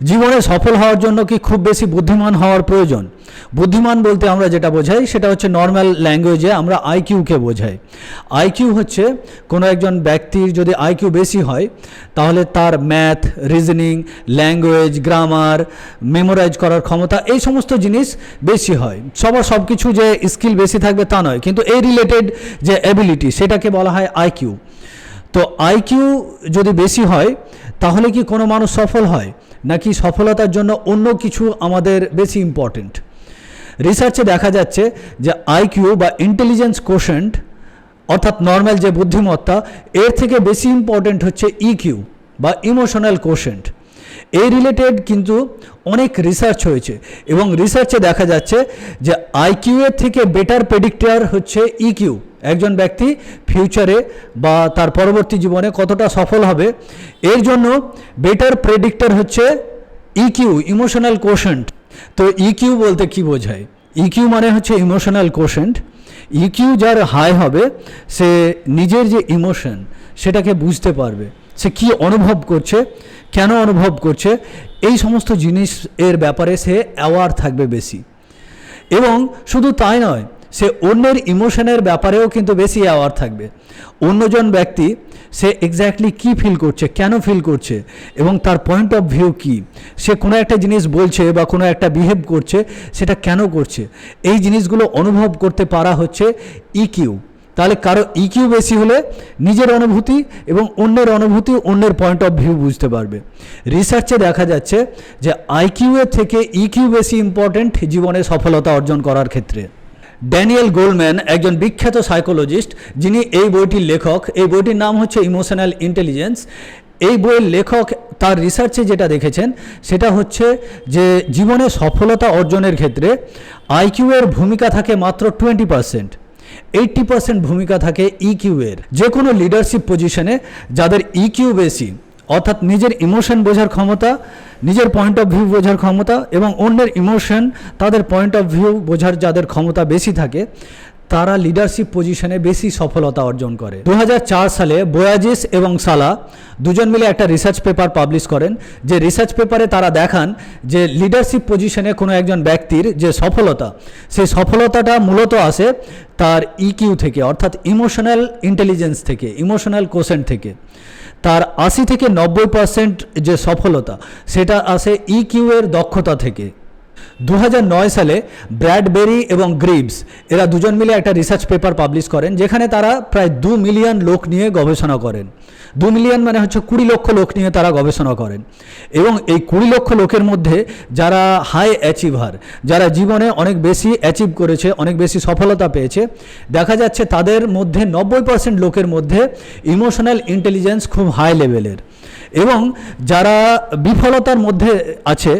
জীবনে সফল হওয়ার জন্য কি খুব বেশি বুদ্ধিমান হওয়ার প্রয়োজন? বুদ্ধিমান বলতে আমরা যেটা বোঝাই সেটা হচ্ছে নর্মাল ল্যাঙ্গুয়েজে আমরা আইকিউকে বোঝাই। আইকিউ হচ্ছে কোনো একজন ব্যক্তির যদি আইকিউ বেশি হয় তাহলে তার math, reasoning, language, grammar, memorise করার ক্ষমতা, এই সমস্ত জিনিস বেশি হয়। সবার সব কিছু যে স্কিল বেশি থাকবে তা নয়, কিন্তু এই রিলেটেড যে অ্যাবিলিটি সেটাকে বলা হয় আইকিউ। তো আইকিউ যদি বেশি হয় তাহলে কি কোনো মানুষ সফল হয়, নাকি সফলতার জন্য অন্য কিছু আমাদের বেশি ইম্পর্টেন্ট? রিসার্চে দেখা যাচ্ছে যে আইকিউ বা ইন্টেলিজেন্স কোশেন্ট অর্থাৎ নর্মাল যে বুদ্ধিমত্তা, এর থেকে বেশি ইম্পর্টেন্ট হচ্ছে ইকিউ বা ইমোশনাল কোশেন্ট। এই রিলেটেড কিন্তু অনেক রিসার্চ হয়েছে এবং রিসার্চে দেখা যাচ্ছে যে আইকিউ এর থেকে বেটার প্রেডিক্টর হচ্ছে ইকিউ। একজন ব্যক্তি ফিউচারে বা তার পরবর্তী জীবনে কতটা সফল হবে এর জন্য বেটার প্রেডিক্টর হচ্ছে ইকিউ, ইমোশনাল কোশেন্ট। তো ইকিউ বলতে কি বোঝায়? ইকিউ মানে হচ্ছে ইমোশনাল কোশেন্ট। ইকিউ যার হাই হবে সে নিজের যে ইমোশন সেটাকে বুঝতে পারবে, সে কি অনুভব করছে, কেন অনুভব করছে, এই সমস্ত জিনিস এর ব্যাপারে সে অ্যাওয়ার থাকবে বেশি। এবং শুধু তাই নয়, সে অন্যের ইমোশনের ব্যাপারেও কিন্তু বেশি অ্যাওয়ার থাকবে। অন্যজন ব্যক্তি সে এক্স্যাক্টলি কী ফিল করছে, কেন ফিল করছে এবং তার পয়েন্ট অফ ভিউ কী, সে কোনো একটা জিনিস বলছে বা কোনো একটা বিহেভ করছে সেটা কেন করছে, এই জিনিসগুলো অনুভব করতে পারা হচ্ছে ইকিউ। তাহলে কারো ইকিউ বেশি হলে নিজের অনুভূতি এবং অন্যের অনুভূতি, অন্যের পয়েন্ট অফ ভিউ বুঝতে পারবে। রিসার্চে দেখা যাচ্ছে যে আইকিউ এর থেকে ইকিউ বেশি ইম্পর্ট্যান্ট জীবনে সফলতা অর্জন করার ক্ষেত্রে। ড্যানিয়েল গোল্ডম্যান একজন বিখ্যাত সাইকোলজিস্ট, যিনি এই বইটির লেখক। এই বইটির নাম হচ্ছে ইমোশনাল ইন্টেলিজেন্স। এই বইয়ের লেখক তার রিসার্চে যেটা দেখেছেন সেটা হচ্ছে যে জীবনে সফলতা অর্জনের ক্ষেত্রে আইকিউ এর ভূমিকা থাকে মাত্র 20%, 80% ভূমিকা থাকে ইকিউ এর। যে কোনো লিডারশিপ পজিশনে যাদের ইকিউ বেশি, অর্থাৎ নিজের ইমোশন বোঝার ক্ষমতা, নিজের পয়েন্ট অফ ভিউ বোঝার ক্ষমতা এবং অন্যের ইমোশন, তাদের পয়েন্ট অফ ভিউ বোঝার যাদের ক্ষমতা বেশি থাকে, তারা লিডারশিপ পজিশনে বেশি সফলতা অর্জন করে। 2004 সালে বোয়াজিস এবং সালা দুজন মিলে একটা রিসার্চ পেপার পাবলিশ করেন। যে রিসার্চ পেপারে তারা দেখান যে লিডারশিপ পজিশনে কোনো একজন ব্যক্তির যে সফলতা, সেই সফলতাটা মূলত আসে তার ইকিউ থেকে, অর্থাৎ ইমোশনাল ইন্টেলিজেন্স থেকে, ইমোশনাল কোশেন্ট থেকে। তার 80 থেকে 90% যে সফলতা সেটা আসে ইকিউ এর দক্ষতা থেকে। 2009 সালে ব্র্যাডবেরি এবং গ্রিভস এরা দুজন মিলে একটা রিসার্চ পেপার পাবলিশ করেন, যেখানে তারা প্রায় 2 মিলিয়ন লোক নিয়ে গবেষণা করেন। 2 মিলিয়ন মানে হচ্ছে 20 লক্ষ লোক নিয়ে তারা গবেষণা করেন। এবং এই 20 লক্ষ লোকের মধ্যে যারা হাই অ্যাচিভার, যারা জীবনে অনেক বেশি অ্যাচিভ করেছে, অনেক বেশি সফলতা পেয়েছে, দেখা যাচ্ছে তাদের মধ্যে 90% লোকের মধ্যে ইমোশনাল ইন্টেলিজেন্স খুব হাই লেভেলের। এবং যারা বিফলতার মধ্যে আছে,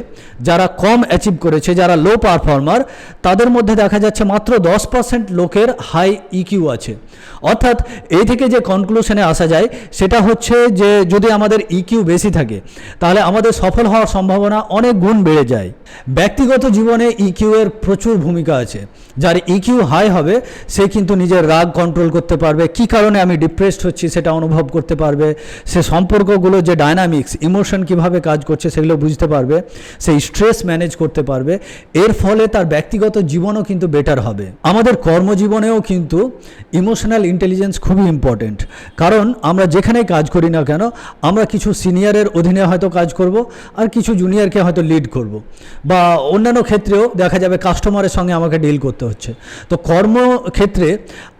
যারা কম অ্যাচিভ করেছে, যারা লো পারফর্মার, তাদের মধ্যে দেখা যাচ্ছে মাত্র 10% লোকের হাই ইকিউ আছে। অর্থাৎ এই থেকে যে কনক্লুশনে আসা যায় সেটা হচ্ছে যে যদি আমাদের ইকিউ বেশি থাকে তাহলে আমাদের সফল হওয়ার সম্ভাবনা অনেক গুণ বেড়ে যায়। ব্যক্তিগত জীবনে ইকিউ এর প্রচুর ভূমিকা আছে। যার ইকিউ হাই হবে সে কিন্তু নিজের রাগ কন্ট্রোল করতে পারবে, কী কারণে আমি ডিপ্রেসড হচ্ছি সেটা অনুভব করতে পারবে, সে সম্পর্কগুলো যে ডায়নামিক্স, ইমোশন কিভাবে কাজ করছে সেগুলো বুঝতে পারবে, সেই স্ট্রেস ম্যানেজ করতে পারবে। এর ফলে তার ব্যক্তিগত জীবনও কিন্তু বেটার হবে। আমাদের কর্মজীবনেও কিন্তু ইমোশনাল ইন্টেলিজেন্স খুবই ইম্পর্টেন্ট। কারণ আমরা যেখানে কাজ করি না কেন, আমরা কিছু সিনিয়রের অধীনে হয়তো কাজ করব আর কিছু জুনিয়রকে হয়তো লিড করব, বা অন্যান্য ক্ষেত্রেও দেখা যাবে কাস্টমারের সঙ্গে আমাকে ডিল করতে হচ্ছে। তো কর্মক্ষেত্রে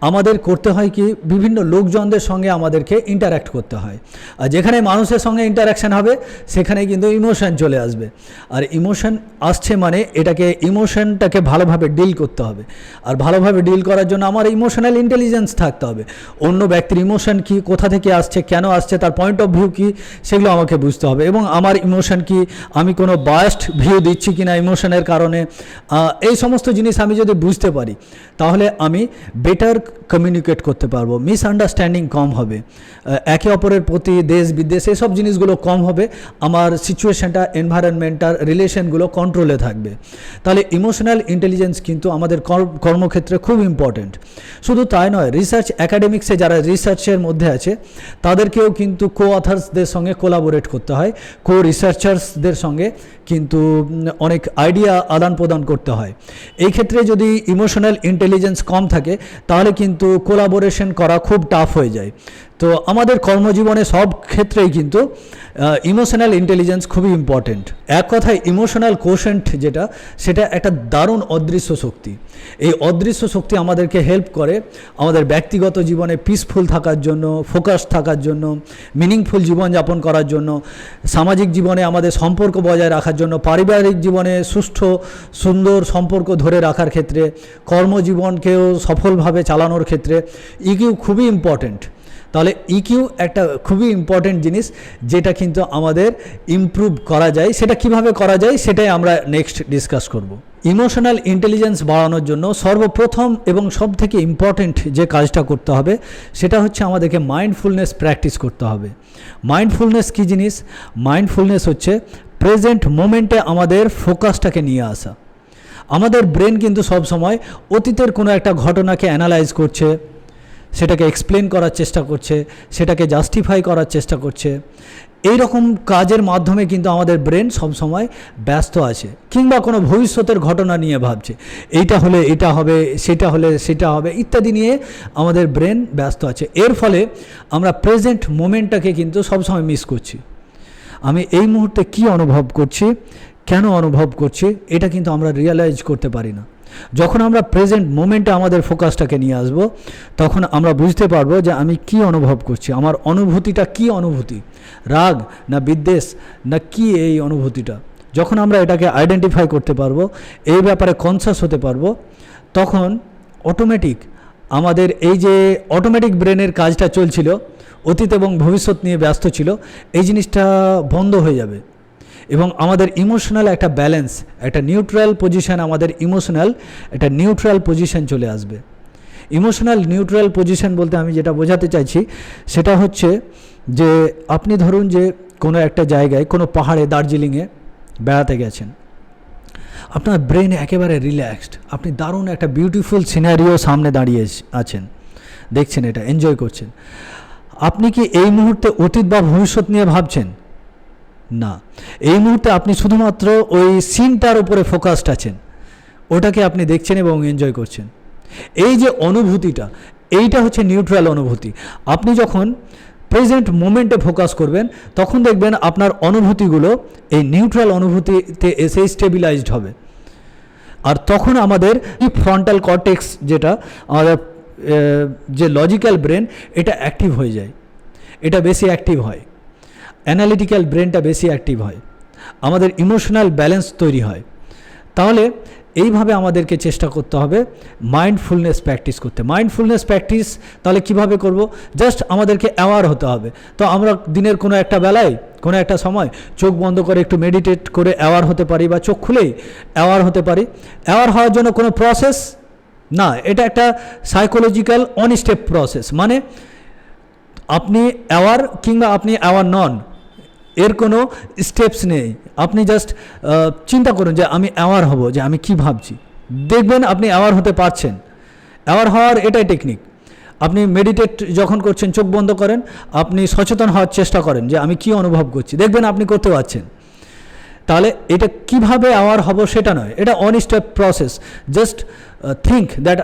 আমাদের করতে হয় কি, বিভিন্ন লোকজনদের সঙ্গে আমাদেরকে ইন্টারাক্ট করতে হয়। আর যেখানে মানুষের সঙ্গে ইন্টারাকশান হবে সেখানে কিন্তু ইমোশন চলে আসবে। আর ইমোশন আসছে মানে ইমোশনটাকে ভালোভাবে ডিল করতে হবে। আর ভালোভাবে ডিল করার জন্য আমার ইমোশনাল ইন্টেলিজেন্স থাকতে হবে। অন্য ব্যক্তির ইমোশন কি, কোথা থেকে আসছে, কেন আসছে, তার পয়েন্ট অফ ভিউ কি, সেগুলো আমাকে বুঝতে হবে। এবং আমার ইমোশন কি, আমি কোনো বায়াসড ভিউ দিচ্ছি কিনা ইমোশনের কারণে, এই সমস্ত জিনিস আমি যদি বুঝতে পারি তাহলে আমি বেটার কমিউনিকেট করতে পারবো, মিসআন্ডারস্ট্যান্ডিং কম হবে, একে অপরের প্রতি দেশ বিদেশ এসব জিনিসগুলো কম হবে, আমার সিচুয়েশানটা এনভায়রনমেন্টাল রিলেশনগুলো কন্ট্রোলে থাকবে। তাহলে ইমোশনাল ইন্টেলিজেন্স কিন্তু আমাদের কর্মক্ষেত্রে খুব ইম্পর্টেন্ট। শুধু তাই নয়, রিসার্চ একাডেমিক্সে যারা রিসার্চের মধ্যে আছে তাদেরকেও কিন্তু কো অথার্সদের সঙ্গে কোলাবোরেট করতে হয়, কো রিসার্চার্সদের সঙ্গে কিন্তু অনেক আইডিয়া আদান প্রদান করতে হয়। এই ক্ষেত্রে যদি ইমোশনাল ইন্টেলিজেন্স কম থাকে তাহলে কিন্তু কোলাবোরেশন করা খুব টাফ হয়ে যায়। তো আমাদের কর্মজীবনে সব ক্ষেত্রেই কিন্তু ইমোশনাল ইন্টেলিজেন্স খুবই ইম্পর্টেন্ট। এক কথায় ইমোশনাল কোশেন্ট যেটা, সেটা একটা দারুণ অদৃশ্য শক্তি। এই অদৃশ্য শক্তি আমাদেরকে হেল্প করে আমাদের ব্যক্তিগত জীবনে পিসফুল থাকার জন্য, ফোকাস থাকার জন্য, মিনিংফুল জীবনযাপন করার জন্য, সামাজিক জীবনে আমাদের সম্পর্ক বজায় রাখার জন্য, পারিবারিক জীবনে সুষ্ঠু সুন্দর সম্পর্ক ধরে রাখার ক্ষেত্রে, কর্মজীবনকেও সফলভাবে চালানোর ক্ষেত্রে ইকিউ খুবই ইম্পর্টেন্ট। তাহলে ইকিউ একটা খুবই ইম্পর্টেন্ট জিনিস, যেটা কিন্তু আমাদের ইমপ্রুভ করা যায়। সেটা কিভাবে করা যায় সেটাই আমরা নেক্সট ডিসকাস করব। ইমোশনাল ইন্টেলিজেন্স বাড়ানোর জন্য সর্বপ্রথম এবং সবথেকে ইম্পর্টেন্ট যে কাজটা করতে হবে সেটা হচ্ছে আমাদেরকে মাইন্ডফুলনেস প্র্যাকটিস করতে হবে। মাইন্ডফুলনেস কী জিনিস? মাইন্ডফুলনেস হচ্ছে প্রেজেন্ট মোমেন্টে আমাদের ফোকাসটাকে নিয়ে আসা। আমাদের ব্রেন কিন্তু সব সময় অতীতের কোনো একটা ঘটনাকে অ্যানালাইজ করছে, সেটাকে এক্সপ্লেন করার চেষ্টা করছে, সেটাকে জাস্টিফাই করার চেষ্টা করছে। এই রকম কাজের মাধ্যমে কিন্তু আমাদের ব্রেন সবসময় ব্যস্ত আছে, কিংবা কোনো ভবিষ্যতের ঘটনা নিয়ে ভাবছে, এইটা হলে এটা হবে, সেটা হলে সেটা হবে ইত্যাদি নিয়ে আমাদের ব্রেন ব্যস্ত আছে। এর ফলে আমরা প্রেজেন্ট মোমেন্টটাকে কিন্তু সবসময় মিস করছি। আমি এই মুহূর্তে কি অনুভব করছি, কেন অনুভব করছি, এটা কিন্তু আমরা রিয়েলাইজ করতে পারি না। যখন আমরা প্রেজেন্ট মোমেন্টে আমাদের ফোকাসটাকে নিয়ে আসব, তখন আমরা বুঝতে পারবো যে আমি কি অনুভব করছি, আমার অনুভূতিটা কি অনুভূতি, রাগ না বিদ্বেষ না কি এই অনুভূতিটা। যখন আমরা এটাকে আইডেন্টিফাই করতে পারবো, এই ব্যাপারে কনসাস হতে পারবো, তখন অটোমেটিক আমাদের এই যে অটোমেটিক ব্রেনের কাজটা চলছিল, অতীত এবং ভবিষ্যৎ নিয়ে ব্যস্ত ছিল, এই জিনিসটা বন্ধ হয়ে যাবে এবং আমাদের ইমোশনাল একটা ব্যালেন্স, একটা নিউট্রাল পজিশন, আমাদের ইমোশনাল একটা নিউট্রাল পজিশন চলে আসবে। ইমোশনাল নিউট্রাল পজিশন বলতে আমি যেটা বোঝাতে চাইছি সেটা হচ্ছে যে আপনি ধরুন যে কোনো একটা জায়গায়, কোনো পাহাড়ে, দার্জিলিংয়ে বেড়াতে গেছেন, আপনার ব্রেন একেবারে রিল্যাক্সড, আপনি দারুণ একটা বিউটিফুল সিনারিও সামনে দাঁড়িয়ে আছেন, দেখছেন, এটা এনজয় করছেন। আপনি কি এই মুহূর্তে অতীত বা ভবিষ্যৎ নিয়ে ভাবছেন? না, এই মুহূর্তে আপনি শুধুমাত্র ওই সিনটার উপরে ফোকাসড আছেন, ওটাকে আপনি দেখছেন এবং এনজয় করছেন। এই যে অনুভূতিটা, এইটা হচ্ছে নিউট্রাল অনুভূতি। আপনি যখন প্রেজেন্ট মোমেন্টে ফোকাস করবেন তখন দেখবেন আপনার অনুভূতিগুলো এই নিউট্রাল অনুভূতিতে এসে স্টেবিলাইজড হবে। আর তখন আমাদের ফ্রন্টাল কর্টেক্স, যেটা আমাদের যে লজিক্যাল ব্রেন, এটা অ্যাক্টিভ হয়ে যায়, এটা বেশি অ্যাক্টিভ হয়, অ্যানালিটিক্যাল ব্রেনটা বেশি অ্যাক্টিভ হয়, আমাদের ইমোশনাল ব্যালেন্স তৈরি হয়। তাহলে এইভাবে আমাদেরকে চেষ্টা করতে হবে মাইন্ডফুলনেস প্র্যাকটিস করতে। মাইন্ডফুলনেস প্র্যাকটিস তাহলে কিভাবে করব? জাস্ট আমাদেরকে অ্যাওয়ার হতে হবে। তো আমরা দিনের কোনো একটা বেলায়, কোনো একটা সময় চোখ বন্ধ করে একটু মেডিটেট করে অ্যাওয়ার হতে পারি, বা চোখ খুলেই অ্যাওয়ার হতে পারি। অ্যাওয়ার হওয়ার জন্য কোনো প্রসেস না, এটা একটা সাইকোলজিক্যাল অন স্টেপ প্রসেস। মানে আপনি অ্যাওয়ার কিংবা আপনি অ্যাওয়ার নন, এর কোনো স্টেপস নেই। আপনি জাস্ট চিন্তা করুন যে আমি অ্যাওয়ার হব, যে আমি কি ভাবছি, দেখবেন আপনি অ্যাওয়ার হতে পারছেন। অ্যাওয়ার হওয়ার এটাই টেকনিক। আপনি মেডিটেট যখন করছেন, চোখ বন্ধ করেন, আপনি সচেতন হওয়ার চেষ্টা করেন যে আমি কি অনুভব করছি, দেখবেন আপনি করতে পারছেন। তাহলে এটা কিভাবে অ্যাওয়ার হব সেটা নয়, এটা on step process. Just think that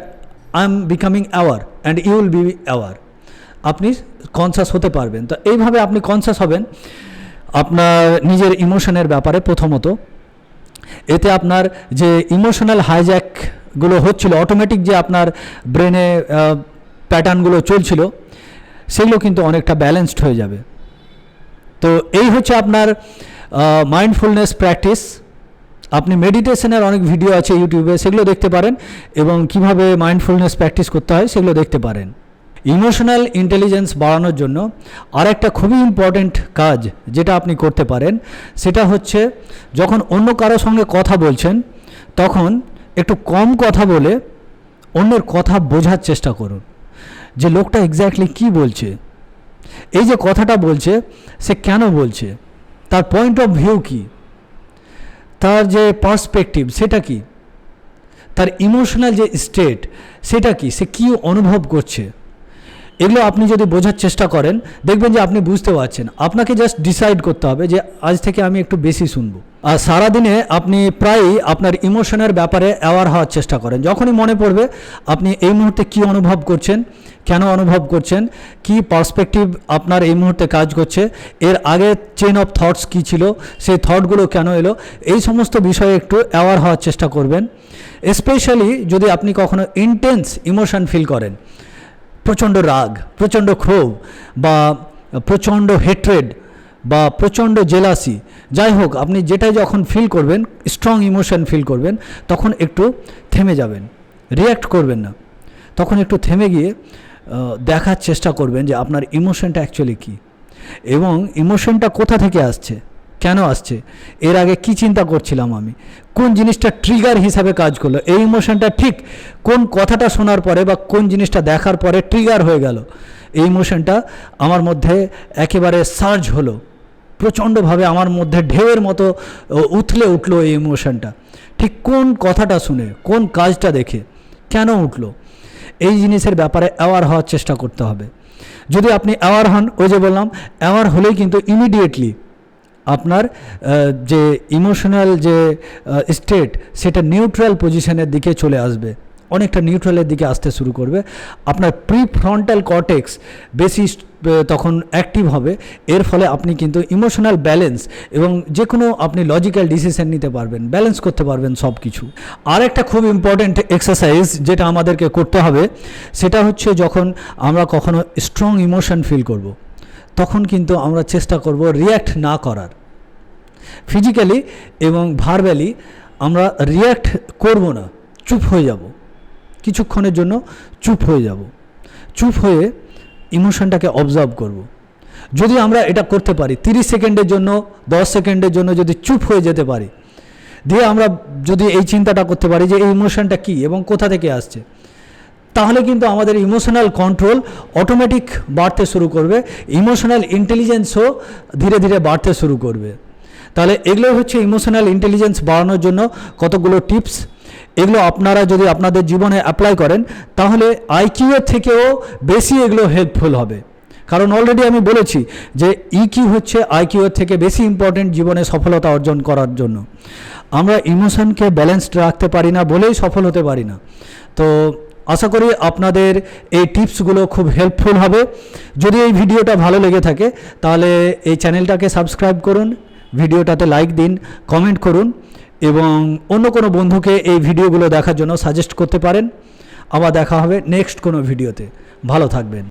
I am becoming aware and you will be aware. আপনি কনসাস হতে পারবেন। তো এইভাবে আপনি কনসাস হবেন আপনার নিজের ইমোশনের ব্যাপারে। প্রথমত এতে আপনার যে ইমোশনাল হাইজ্যাকগুলো হচ্ছিল, অটোমেটিক যে আপনার ব্রেনে প্যাটার্নগুলো চলছিল, সেগুলো কিন্তু অনেকটা ব্যালেন্সড হয়ে যাবে। তো এই হচ্ছে আপনার মাইন্ডফুলনেস প্র্যাকটিস। আপনি মেডিটেশনের অনেক ভিডিও আছে ইউটিউবে, সেগুলো দেখতে পারেন এবং কিভাবে মাইন্ডফুলনেস প্র্যাকটিস করতে হয় সেগুলো দেখতে পারেন। ইমোশনাল ইন্টেলিজেন্স বাড়ানোর জন্য আরেকটা খুবই ইম্পর্ট্যান্ট কাজ যেটা আপনি করতে পারেন, সেটা হচ্ছে যখন অন্য কারোর সঙ্গে কথা বলছেন তখন একটু কম কথা বলে অন্যের কথা বোঝার চেষ্টা করুন যে লোকটা এক্স্যাক্টলি কী বলছে, এই যে কথাটা বলছে সে কেন বলছে, তার পয়েন্ট অফ ভিউ কী, তার যে পার্সপেক্টিভ সেটা কি, তার ইমোশনাল যে স্টেট সেটা কি, সে কী অনুভব করছে। এগুলো আপনি যদি বোঝার চেষ্টা করেন দেখবেন যে আপনি বুঝতে পারছেন। আপনাকে জাস্ট ডিসাইড করতে হবে যে আজ থেকে আমি একটু বেশি শুনবো। আর সারাদিনে আপনি প্রায়ই আপনার ইমোশনের ব্যাপারে অ্যাওয়ার হওয়ার চেষ্টা করেন। যখনই মনে পড়বে আপনি এই মুহূর্তে কী অনুভব করছেন, কেন অনুভব করছেন, কি পার্সপেক্টিভ আপনার এই মুহূর্তে কাজ করছে, এর আগে চেন অফ থটস কী ছিল, সেই থটগুলো কেন এলো, এই সমস্ত বিষয়ে একটু অ্যাওয়ার হওয়ার চেষ্টা করবেন। স্পেশালি যদি আপনি কখনো ইন্টেন্স ইমোশন ফিল করেন, প্রচণ্ড রাগ, প্রচণ্ড ক্ষোভ বা প্রচণ্ড হেট্রেড বা প্রচণ্ড জেলাসি, যাই হোক আপনি যেটাই যখন ফিল করবেন, স্ট্রং ইমোশন ফিল করবেন, তখন একটু থেমে যাবেন, রিয়্যাক্ট করবেন না। তখন একটু থেমে গিয়ে দেখার চেষ্টা করবেন যে আপনার ইমোশনটা অ্যাকচুয়ালি কী এবং ইমোশনটা কোথা থেকে আসছে, কেন আসছে, এর আগে কি চিন্তা করছিলাম আমি, কোন জিনিসটা ট্রিগার হিসাবে কাজ করলো, এই ইমোশনটা ঠিক কোন কথাটা শোনার পরে বা কোন জিনিসটা দেখার পরে ট্রিগার হয়ে গেল, এই ইমোশনটা আমার মধ্যে একেবারে সার্জ হলো, প্রচণ্ডভাবে আমার মধ্যে ঢেউয়ের মতো উথলে উঠলো এই ইমোশনটা, ঠিক কোন কথাটা শুনে, কোন কাজটা দেখে, কেন উঠলো, এই জিনিসের ব্যাপারে অ্যাওয়ার হওয়ার চেষ্টা করতে হবে। যদি আপনি অ্যাওয়ার হন, ওই যে বললাম অ্যাওয়ার হলেই কিন্তু ইমিডিয়েটলি আপনার যে ইমোশনাল যে স্টেট সেটা নিউট্রাল পজিশনের দিকে চলে আসবে, অনেকটা নিউট্রালের দিকে আসতে শুরু করবে। আপনার প্রিফ্রন্টাল কর্টেক্স বেশি তখন অ্যাক্টিভ হবে, এর ফলে আপনি কিন্তু ইমোশনাল ব্যালেন্স এবং যে কোনো আপনি লজিক্যাল ডিসিশন নিতে পারবেন, ব্যালেন্স করতে পারবেন সব কিছু। আর একটা খুব ইম্পর্ট্যান্ট এক্সারসাইজ যেটা আমাদেরকে করতে হবে সেটা হচ্ছে যখন আমরা কখনো স্ট্রং ইমোশন ফিল করব তখন কিন্তু আমরা চেষ্টা করব রিয়্যাক্ট না করার। ফিজিক্যালি এবং ভার্বালি আমরা রিয়্যাক্ট করব না, চুপ হয়ে যাব, কিছুক্ষণের জন্য চুপ হয়ে যাব, চুপ হয়ে ইমোশনটাকে অবজার্ভ করব। যদি আমরা এটা করতে পারি 30 সেকেন্ডের জন্য, 10 সেকেন্ডের জন্য যদি চুপ হয়ে যেতে পারি, দিয়ে আমরা যদি এই চিন্তাটা করতে পারি যে এই ইমোশনটা কী এবং কোথা থেকে আসছে, তাহলে কিন্তু আমাদের ইমোশনাল কন্ট্রোল অটোমেটিক বাড়তে শুরু করবে, ইমোশনাল ইন্টেলিজেন্সও ধীরে ধীরে বাড়তে শুরু করবে। তাহলে এগুলো হচ্ছে ইমোশনাল ইন্টেলিজেন্স বাড়ানোর জন্য কতগুলো টিপস। এগুলো আপনারা যদি আপনাদের জীবনে অ্যাপ্লাই করেন তাহলে আইকিউ এর থেকেও বেশি এগুলো হেল্পফুল হবে। কারণ অলরেডি আমি বলেছি যে ইকিউ হচ্ছে আইকিউ এর থেকে বেশি ইম্পর্টেন্ট জীবনে সফলতা অর্জন করার জন্য। আমরা ইমোশনকে ব্যালেন্সড রাখতে পারি না বলেই সফল হতে পারি না। তো আশা করি আপনাদের এই টিপসগুলো খুব হেল্পফুল হবে। যদি এই ভিডিওটা ভালো লেগে থাকে তাহলে এই চ্যানেলটাকে সাবস্ক্রাইব করুন, ভিডিওটাতে লাইক দিন, কমেন্ট করুন এবং অন্য কোনো বন্ধুকে এই ভিডিওগুলো দেখার জন্য সাজেস্ট করতে পারেন। আবার দেখা হবে নেক্সট কোনো ভিডিওতে। ভালো থাকবেন।